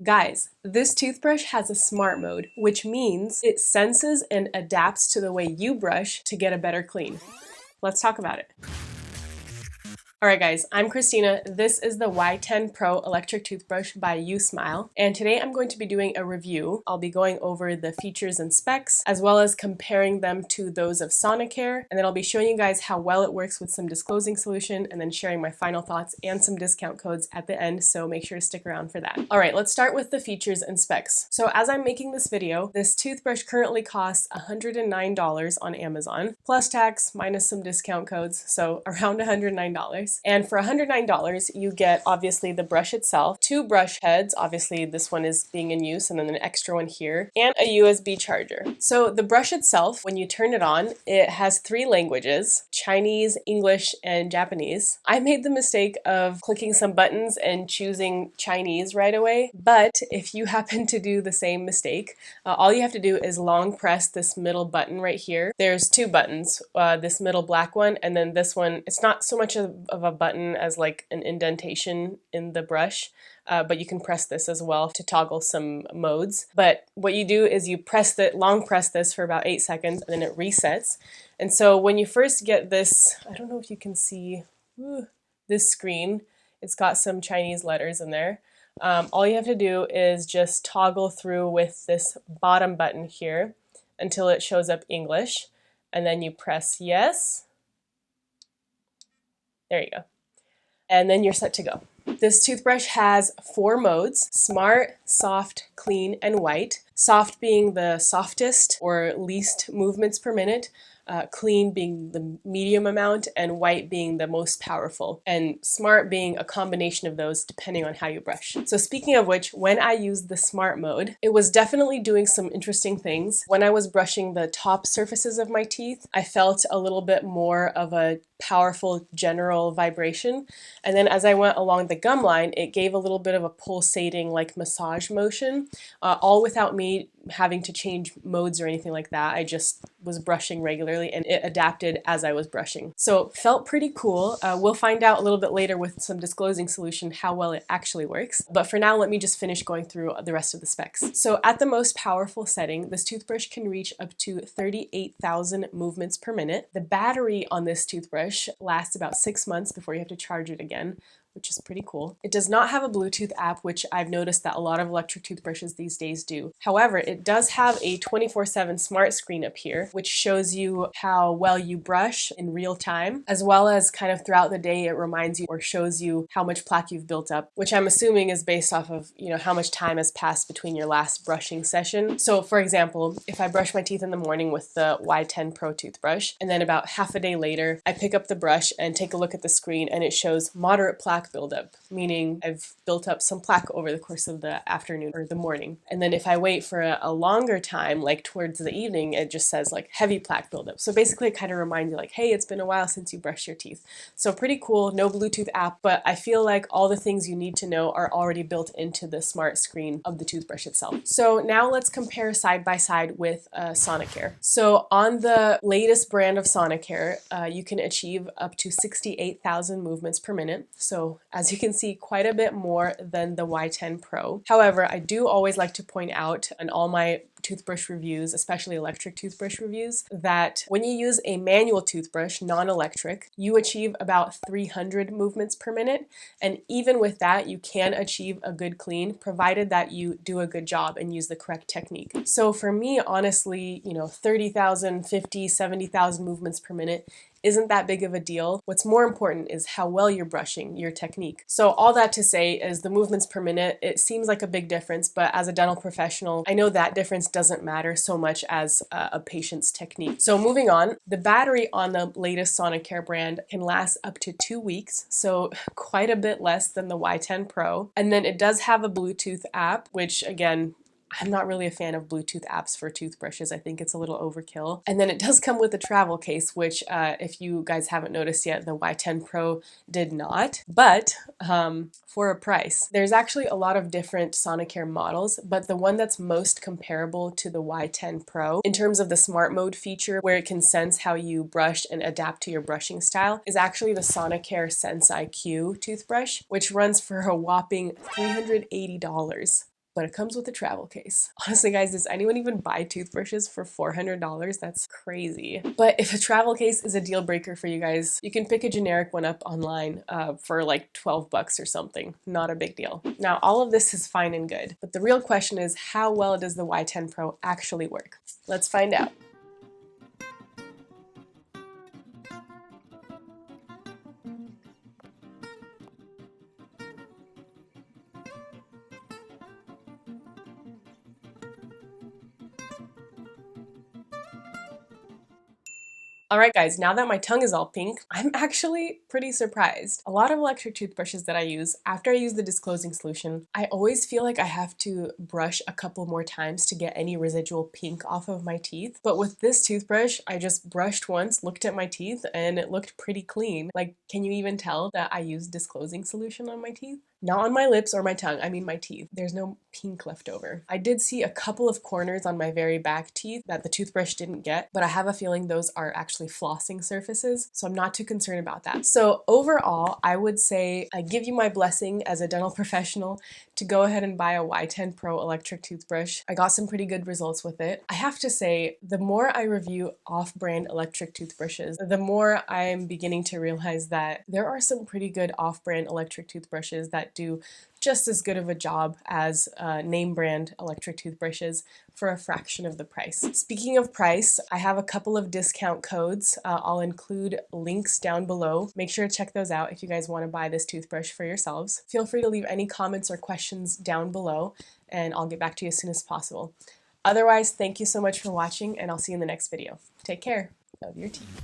Guys, this toothbrush has a smart mode, which means it senses and adapts to the way you brush to get a better clean. Let's talk about it. Alright guys, I'm Christina. This is the Y10 Pro electric toothbrush by Usmile, and today I'm going to be doing a review. I'll be going over the features and specs, as well as comparing them to those of Sonicare, and then I'll be showing you guys how well it works with some disclosing solution, and then sharing my final thoughts and some discount codes at the end, so make sure to stick around for that. Alright, let's start with the features and specs. So as I'm making this video, this toothbrush currently costs $109 on Amazon, plus tax, minus some discount codes, so around $109. And for $109, you get obviously the brush itself, 2 brush heads, obviously this one is being in use, and then an extra one here, and a USB charger. So the brush itself, when you turn it on, it has 3 languages, Chinese, English, and Japanese. I made the mistake of clicking some buttons and choosing Chinese right away, but if you happen to do the same mistake, all you have to do is long press this middle button right here. There's 2 buttons, this middle black one, and then this one. It's not so much of a button as like an indentation in the brush, but you can press this as well to toggle some modes. But what you do is you long press this for about 8 seconds, and then it resets. And so when you first get this, I don't know if you can see this screen, it's got some Chinese letters in there. All you have to do is just toggle through with this bottom button here until it shows up English, and then you press yes. There you go. And then you're set to go. This toothbrush has 4 modes: smart, soft, clean, and white. Soft being the softest or least movements per minute, clean being the medium amount, and white being the most powerful, and smart being a combination of those depending on how you brush. So speaking of which, when I used the smart mode, it was definitely doing some interesting things. When I was brushing the top surfaces of my teeth, I felt a little bit more of a powerful general vibration, and then as I went along the gum line, it gave a little bit of a pulsating like massage motion, all without me having to change modes or anything like that. I just was brushing regularly and it adapted as I was brushing. So felt pretty cool. We'll find out a little bit later with some disclosing solution how well it actually works. But for now, let me just finish going through the rest of the specs. So at the most powerful setting, this toothbrush can reach up to 38,000 movements per minute. The battery on this toothbrush lasts about 6 months before you have to charge it again, which is pretty cool. It does not have a Bluetooth app, which I've noticed that a lot of electric toothbrushes these days do. However, it does have a 24/7 smart screen up here, which shows you how well you brush in real time, as well as kind of throughout the day, it reminds you or shows you how much plaque you've built up, which I'm assuming is based off of, how much time has passed between your last brushing session. So for example, if I brush my teeth in the morning with the Y10 Pro toothbrush, and then about half a day later, I pick up the brush and take a look at the screen, and it shows moderate plaque buildup, meaning I've built up some plaque over the course of the afternoon or the morning. And then if I wait for a longer time, like towards the evening, it just says like heavy plaque buildup. So basically it kind of reminds you like, hey, it's been a while since you brushed your teeth. So pretty cool, no Bluetooth app, but I feel like all the things you need to know are already built into the smart screen of the toothbrush itself. So now let's compare side by side with Sonicare. So on the latest brand of Sonicare, you can achieve up to 68,000 movements per minute. So as you can see, quite a bit more than the Y10 Pro. However, I do always like to point out in all my toothbrush reviews, especially electric toothbrush reviews, that when you use a manual toothbrush, non-electric, you achieve about 300 movements per minute. And even with that, you can achieve a good clean, provided that you do a good job and use the correct technique. So for me, honestly, 30,000, 50, 70,000 movements per minute isn't that big of a deal. What's more important is how well you're brushing, your technique. So all that to say is the movements per minute, it seems like a big difference, but as a dental professional, I know that difference doesn't matter so much as a patient's technique. So moving on, the battery on the latest Sonicare brand can last up to 2 weeks, so quite a bit less than the Y10 Pro. And then it does have a Bluetooth app, which again, I'm not really a fan of Bluetooth apps for toothbrushes. I think it's a little overkill. And then it does come with a travel case, which if you guys haven't noticed yet, the Y10 Pro did not, but for a price. There's actually a lot of different Sonicare models, but the one that's most comparable to the Y10 Pro in terms of the smart mode feature, where it can sense how you brush and adapt to your brushing style, is actually the Sonicare Sense IQ toothbrush, which runs for a whopping $380. but it comes with a travel case. Honestly, guys, does anyone even buy toothbrushes for $400? That's crazy. But if a travel case is a deal breaker for you guys, you can pick a generic one up online for like 12 bucks or something. Not a big deal. Now, all of this is fine and good, but the real question is, how well does the Y10 Pro actually work? Let's find out. Alright guys, now that my tongue is all pink, I'm actually pretty surprised. A lot of electric toothbrushes that I use, after I use the disclosing solution, I always feel like I have to brush a couple more times to get any residual pink off of my teeth. But with this toothbrush, I just brushed once, looked at my teeth, and it looked pretty clean. Like, can you even tell that I used disclosing solution on my teeth? Not on my lips or my tongue, I mean my teeth. There's no pink left over. I did see a couple of corners on my very back teeth that the toothbrush didn't get, but I have a feeling those are actually flossing surfaces, so I'm not too concerned about that. So overall, I would say I give you my blessing as a dental professional to go ahead and buy a Y10 Pro electric toothbrush. I got some pretty good results with it. I have to say, the more I review off-brand electric toothbrushes, the more I'm beginning to realize that there are some pretty good off-brand electric toothbrushes that do just as good of a job as name brand electric toothbrushes for a fraction of the price. Speaking of price, I have a couple of discount codes. I'll include links down below. Make sure to check those out if you guys want to buy this toothbrush for yourselves. Feel free to leave any comments or questions down below, and I'll get back to you as soon as possible. Otherwise, thank you so much for watching, and I'll see you in the next video. Take care of your teeth.